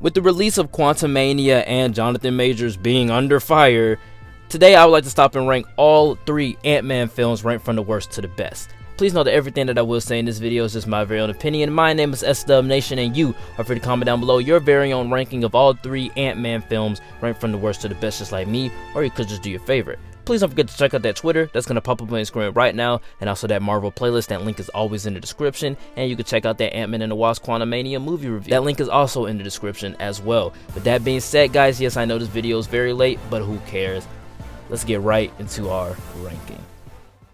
With the release of Quantumania and Jonathan Majors being under fire, today I would like to stop and rank all 3 Ant-Man films ranked from the worst to the best. Please know that everything that I will say in this video is just my very own opinion. My name is SW Nation, and you are free to comment down below your very own ranking of all 3 Ant-Man films ranked from the worst to the best, just like me, or you could just do your favorite. Please don't forget to check out that Twitter, that's going to pop up on your screen right now, and also that Marvel playlist, that link is always in the description, and you can check out that AntMan and the Wasp Quantumania movie review. That link is also in the description as well. With that being said, guys, yes, I know this video is very late, but who cares? Let's get right into our ranking.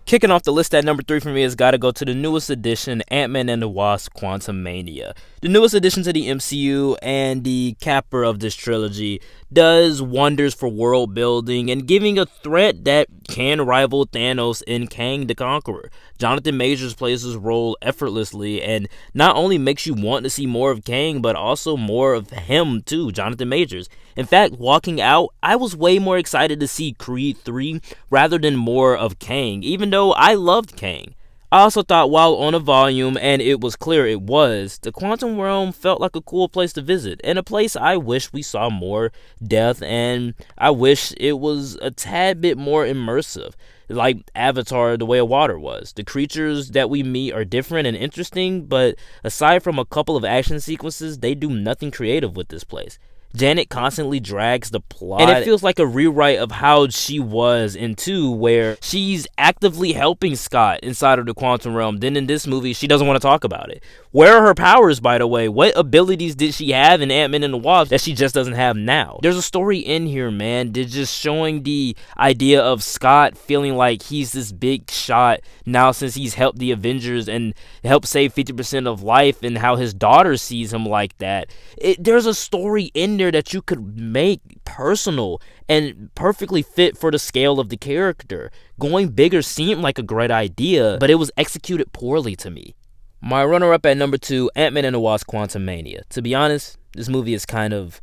Kicking off the list at number 3 for me has got to go to the newest edition, AntMan and the Wasp Quantumania. The newest addition to the MCU and the capper of this trilogy does wonders for world building and giving a threat that can rival Thanos in Kang the Conqueror. Jonathan Majors plays his role effortlessly and not only makes you want to see more of Kang, but also more of him too, Jonathan Majors. In fact, walking out, I was way more excited to see Creed 3 rather than more of Kang, even though I loved Kang. I also thought while on a volume, and it was clear it was, the Quantum Realm felt like a cool place to visit, and a place I wish we saw more depth, and I wish it was a tad bit more immersive, like Avatar: The Way of Water was. The creatures that we meet are different and interesting, but aside from a couple of action sequences, they do nothing creative with this place. Janet constantly drags the plot, and it feels like a rewrite of how she was in 2, where she's actively helping Scott inside of the Quantum Realm. Then in this movie, she doesn't want to talk about it. Where are her powers, by the way? What abilities did she have in Ant-Man and the Wasp that she just doesn't have now? There's a story in here, man. They're just showing the idea of Scott feeling like he's this big shot now since he's helped the Avengers and helped save 50% of life, and how his daughter sees him like that. There's a story in there that you could make personal and perfectly fit for the scale of the character. Going bigger seemed like a great idea, but it was executed poorly to me. My runner-up at number 2, Ant-Man and the Wasp Quantumania. To be honest, this movie is kind of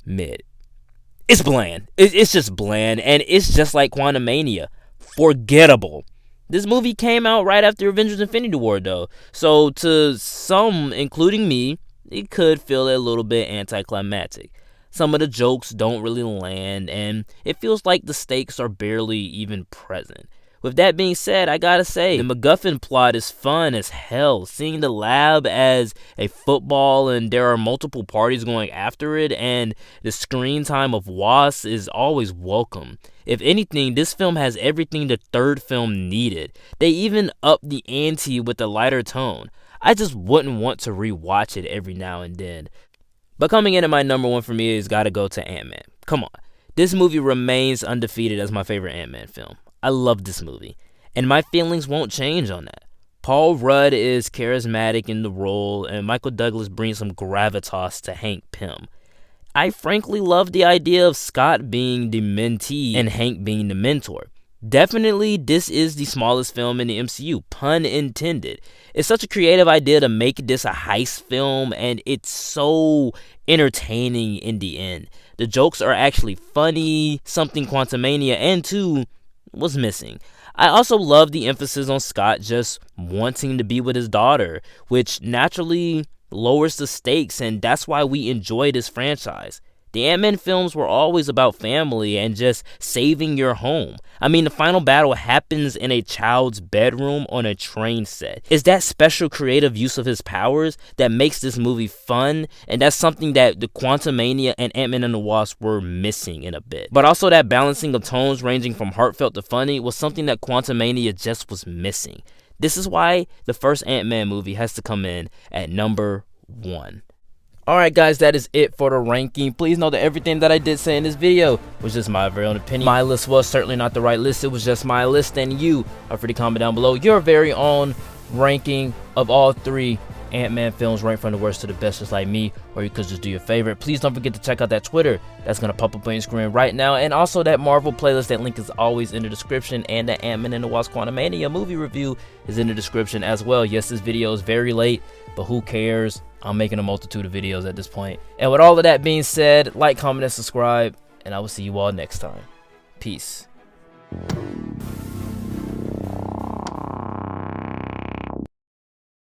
mid. It's bland. It's just bland, and it's just like Quantumania. Forgettable. This movie came out right after Avengers Infinity War, though, so to some, including me, it could feel a little bit anticlimactic. Some of the jokes don't really land, and it feels like the stakes are barely even present. With that being said, I gotta say, the MacGuffin plot is fun as hell. Seeing the lab as a football and there are multiple parties going after it, and the screen time of Wasp is always welcome. If anything, this film has everything the third film needed. They even upped the ante with a lighter tone. I just wouldn't want to rewatch it every now and then. But coming in at my number 1 for me is gotta go to Ant-Man. Come on. This movie remains undefeated as my favorite Ant-Man film. I love this movie, and my feelings won't change on that. Paul Rudd is charismatic in the role, and Michael Douglas brings some gravitas to Hank Pym. I frankly love the idea of Scott being the mentee and Hank being the mentor. Definitely, this is the smallest film in the MCU, pun intended. It's such a creative idea to make this a heist film, and it's so entertaining in the end. The jokes are actually funny, something Quantumania and 2 was missing. I also love the emphasis on Scott just wanting to be with his daughter, which naturally lowers the stakes, and that's why we enjoy this franchise. The Ant-Man films were always about family and just saving your home. I mean, the final battle happens in a child's bedroom on a train set. It's that special creative use of his powers that makes this movie fun, and that's something that the Quantumania and Ant-Man and the Wasp were missing in a bit. But also that balancing of tones ranging from heartfelt to funny was something that Quantumania just was missing. This is why the first Ant-Man movie has to come in at number 1. Alright guys, that is it for the ranking. Please know that everything that I did say in this video was just my very own opinion. My list was certainly not the right list, it was just my list, and you are free to comment down below your very own ranking of all 3 Ant-Man films ranked from the worst to the best, just like me, or you could just do your favorite. Please don't forget to check out that Twitter, that's going to pop up on your screen right now, and also that Marvel playlist, that link is always in the description, and the Ant-Man and the Wasp Quantumania movie review is in the description as well. Yes, this video is very late, but who cares? I'm making a multitude of videos at this point. And with all of that being said, like, comment, and subscribe, and I will see you all next time. Peace.